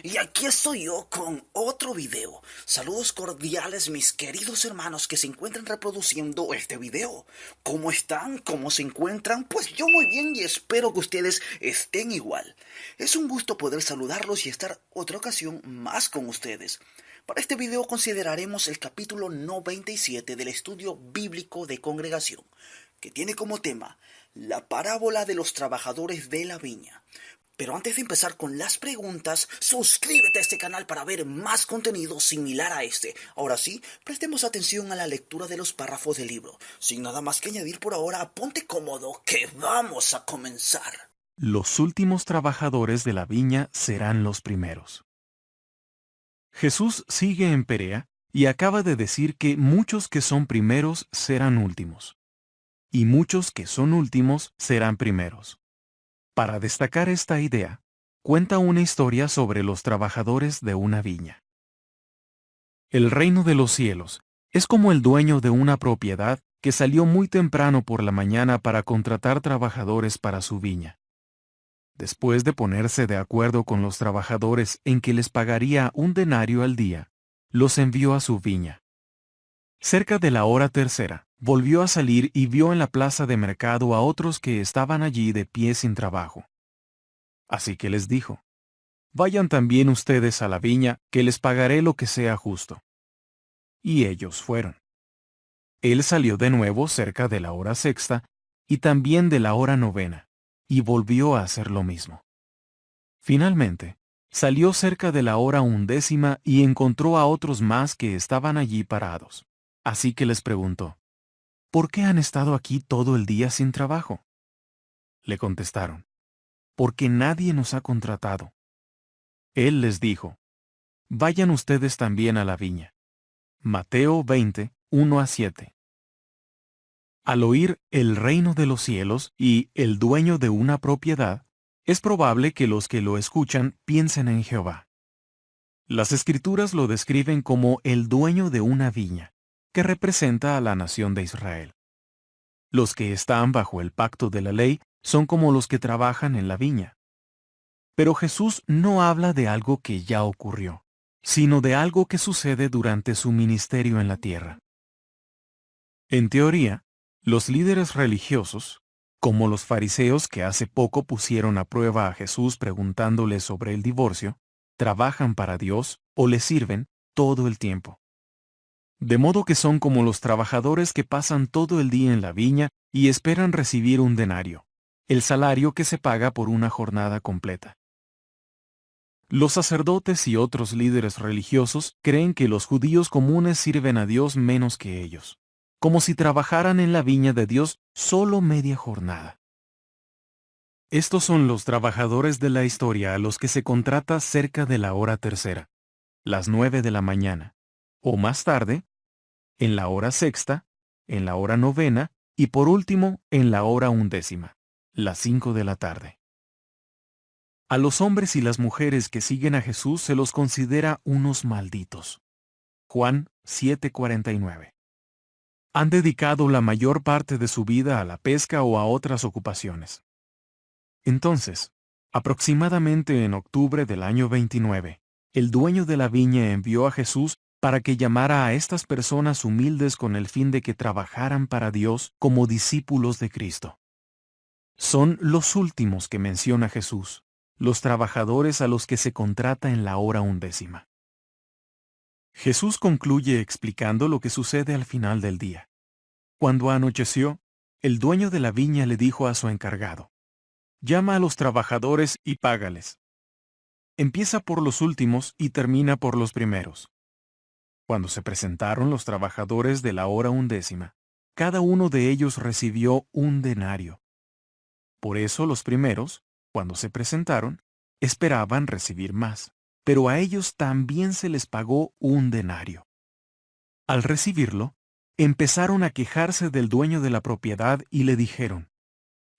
Y aquí estoy yo con otro video. Saludos cordiales mis queridos hermanos que se encuentran reproduciendo este video. ¿Cómo están? ¿Cómo se encuentran? Pues yo muy bien y espero que ustedes estén igual. Es un gusto poder saludarlos y estar otra ocasión más con ustedes. Para este video consideraremos el capítulo 97 del estudio bíblico de congregación, que tiene como tema la parábola de los trabajadores de la viña. Pero antes de empezar con las preguntas, suscríbete a este canal para ver más contenido similar a este. Ahora sí, prestemos atención a la lectura de los párrafos del libro. Sin nada más que añadir por ahora, ponte cómodo que vamos a comenzar. Los últimos trabajadores de la viña serán los primeros. Jesús sigue en Perea y acaba de decir que muchos que son primeros serán últimos, y muchos que son últimos serán primeros. Para destacar esta idea, cuenta una historia sobre los trabajadores de una viña. El reino de los cielos es como el dueño de una propiedad que salió muy temprano por la mañana para contratar trabajadores para su viña. Después de ponerse de acuerdo con los trabajadores en que les pagaría un denario al día, los envió a su viña. Cerca de la hora tercera, volvió a salir y vio en la plaza de mercado a otros que estaban allí de pie sin trabajo. Así que les dijo: «Vayan también ustedes a la viña, que les pagaré lo que sea justo». Y ellos fueron. Él salió de nuevo cerca de la hora sexta y también de la hora novena, y volvió a hacer lo mismo. Finalmente, salió cerca de la hora undécima y encontró a otros más que estaban allí parados. Así que les preguntó: «¿Por qué han estado aquí todo el día sin trabajo?». Le contestaron: «Porque nadie nos ha contratado». Él les dijo: «Vayan ustedes también a la viña». Mateo 20, 1-7. Al oír el reino de los cielos y el dueño de una propiedad, es probable que los que lo escuchan piensen en Jehová. Las Escrituras lo describen como el dueño de una viña, que representa a la nación de Israel. Los que están bajo el pacto de la ley son como los que trabajan en la viña. Pero Jesús no habla de algo que ya ocurrió, sino de algo que sucede durante su ministerio en la tierra. En teoría, los líderes religiosos, como los fariseos que hace poco pusieron a prueba a Jesús preguntándole sobre el divorcio, trabajan para Dios o le sirven todo el tiempo. De modo que son como los trabajadores que pasan todo el día en la viña y esperan recibir un denario, el salario que se paga por una jornada completa. Los sacerdotes y otros líderes religiosos creen que los judíos comunes sirven a Dios menos que ellos, como si trabajaran en la viña de Dios solo media jornada. Estos son los trabajadores de la historia a los que se contrata cerca de la hora tercera, las 9 de la mañana, o más tarde, en la hora sexta, en la hora novena y por último en la hora undécima, las 5 de la tarde. A los hombres y las mujeres que siguen a Jesús se los considera unos malditos. Juan 7:49. Han dedicado la mayor parte de su vida a la pesca o a otras ocupaciones. Entonces, aproximadamente en octubre del año 29, el dueño de la viña envió a Jesús para que llamara a estas personas humildes con el fin de que trabajaran para Dios como discípulos de Cristo. Son los últimos que menciona Jesús, los trabajadores a los que se contrata en la hora undécima. Jesús concluye explicando lo que sucede al final del día. Cuando anocheció, el dueño de la viña le dijo a su encargado: «Llama a los trabajadores y págales. Empieza por los últimos y termina por los primeros». Cuando se presentaron los trabajadores de la hora undécima, cada uno de ellos recibió un denario. Por eso los primeros, cuando se presentaron, esperaban recibir más, pero a ellos también se les pagó un denario. Al recibirlo, empezaron a quejarse del dueño de la propiedad y le dijeron: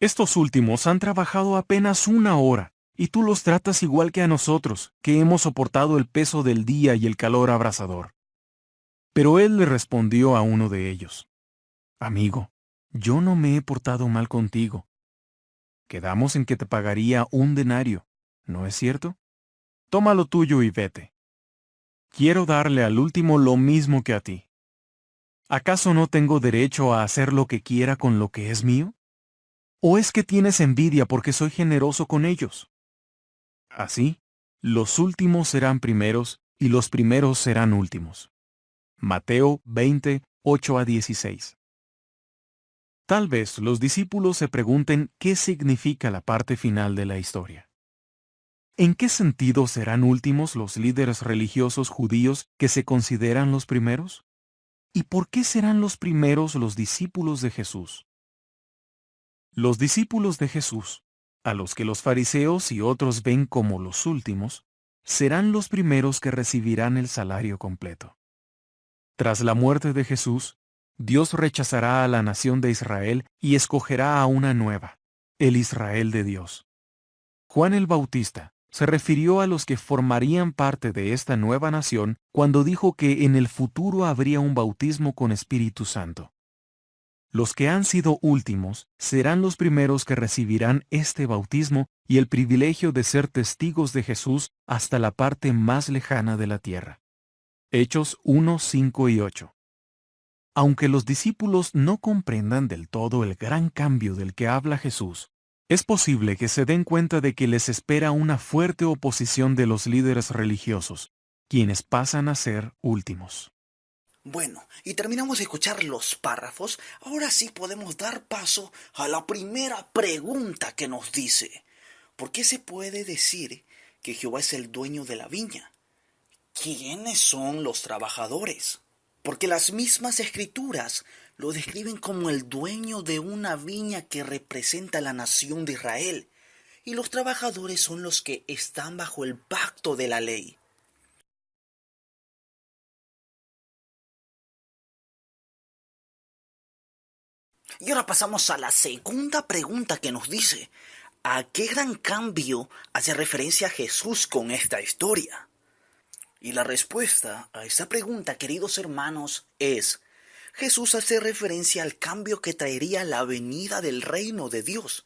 «Estos últimos han trabajado apenas una hora, y tú los tratas igual que a nosotros, que hemos soportado el peso del día y el calor abrasador». Pero él le respondió a uno de ellos: «Amigo, yo no me he portado mal contigo. Quedamos en que te pagaría un denario, ¿no es cierto? toma lo tuyo y vete. Quiero darle al último lo mismo que a ti. ¿Acaso no tengo derecho a hacer lo que quiera con lo que es mío? ¿O es que tienes envidia porque soy generoso con ellos? Así, los últimos serán primeros y los primeros serán últimos. Mateo 20, 8 a 16. Tal vez los discípulos se pregunten qué significa la parte final de la historia. ¿En qué sentido serán últimos los líderes religiosos judíos que se consideran los primeros? ¿Y por qué serán los primeros los discípulos de Jesús? Los discípulos de Jesús, a los que los fariseos y otros ven como los últimos, serán los primeros que recibirán el salario completo. Tras la muerte de Jesús, Dios rechazará a la nación de Israel y escogerá a una nueva, el Israel de Dios. Juan el Bautista se refirió a los que formarían parte de esta nueva nación cuando dijo que en el futuro habría un bautismo con Espíritu Santo. Los que han sido últimos serán los primeros que recibirán este bautismo y el privilegio de ser testigos de Jesús hasta la parte más lejana de la tierra. Hechos 1, 5 y 8. Aunque los discípulos no comprendan del todo el gran cambio del que habla Jesús, es posible que se den cuenta de que les espera una fuerte oposición de los líderes religiosos, quienes pasan a ser últimos. Bueno, y terminamos de escuchar los párrafos. Ahora sí podemos dar paso a la primera pregunta que nos dice: ¿por qué se puede decir que Jehová es el dueño de la viña? ¿Quiénes son los trabajadores? Porque las mismas escrituras lo describen como el dueño de una viña que representa a la nación de Israel, y los trabajadores son los que están bajo el pacto de la ley. Y ahora pasamos a la segunda pregunta que nos dice: ¿a qué gran cambio hace referencia Jesús con esta historia? Y la respuesta a esta pregunta, queridos hermanos, es: Jesús hace referencia al cambio que traería la venida del reino de Dios,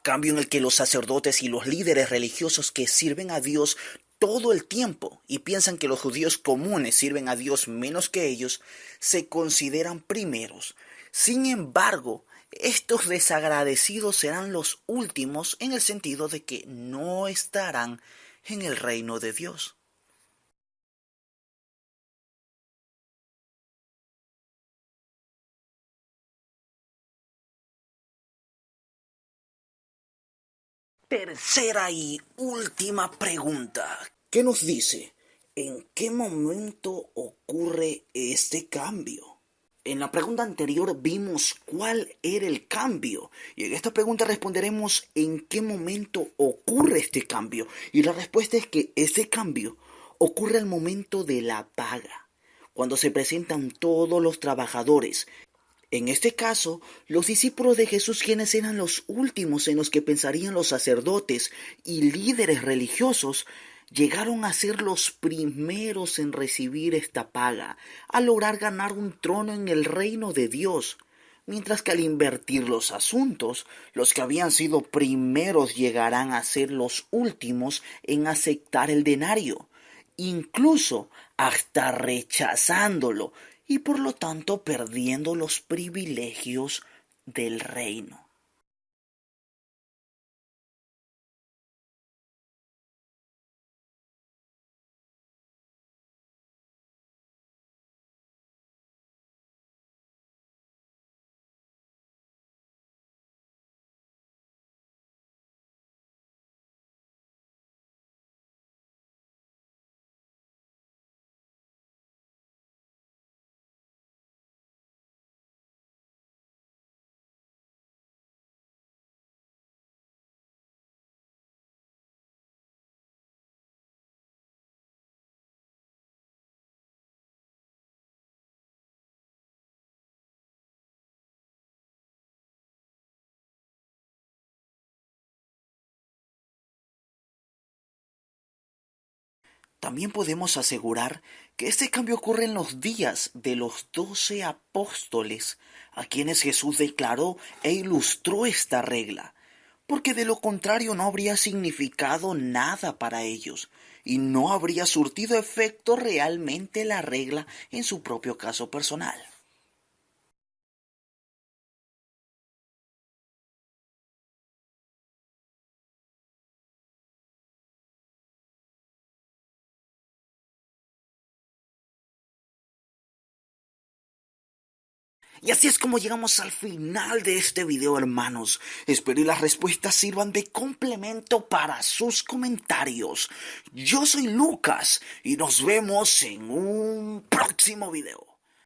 cambio en el que los sacerdotes y los líderes religiosos que sirven a Dios todo el tiempo y piensan que los judíos comunes sirven a Dios menos que ellos, se consideran primeros. Sin embargo, estos desagradecidos serán los últimos en el sentido de que no estarán en el reino de Dios. Tercera y última pregunta, ¿qué nos dice? ¿En qué momento ocurre este cambio? En la pregunta anterior vimos cuál era el cambio, y en esta pregunta responderemos en qué momento ocurre este cambio. Y la respuesta es que ese cambio ocurre al momento de la paga, cuando se presentan todos los trabajadores. En este caso, los discípulos de Jesús, quienes eran los últimos en los que pensarían los sacerdotes y líderes religiosos, llegaron a ser los primeros en recibir esta paga, a lograr ganar un trono en el reino de Dios, mientras que al invertir los asuntos, los que habían sido primeros llegarán a ser los últimos en aceptar el denario, incluso hasta rechazándolo, y por lo tanto perdiendo los privilegios del reino. También podemos asegurar que este cambio ocurre en los días de los 12 apóstoles, a quienes Jesús declaró e ilustró esta regla, porque de lo contrario no habría significado nada para ellos, y no habría surtido efecto realmente la regla en su propio caso personal. Y así es como llegamos al final de este video, hermanos. Espero y las respuestas sirvan de complemento para sus comentarios. Yo soy Lucas y nos vemos en un próximo video.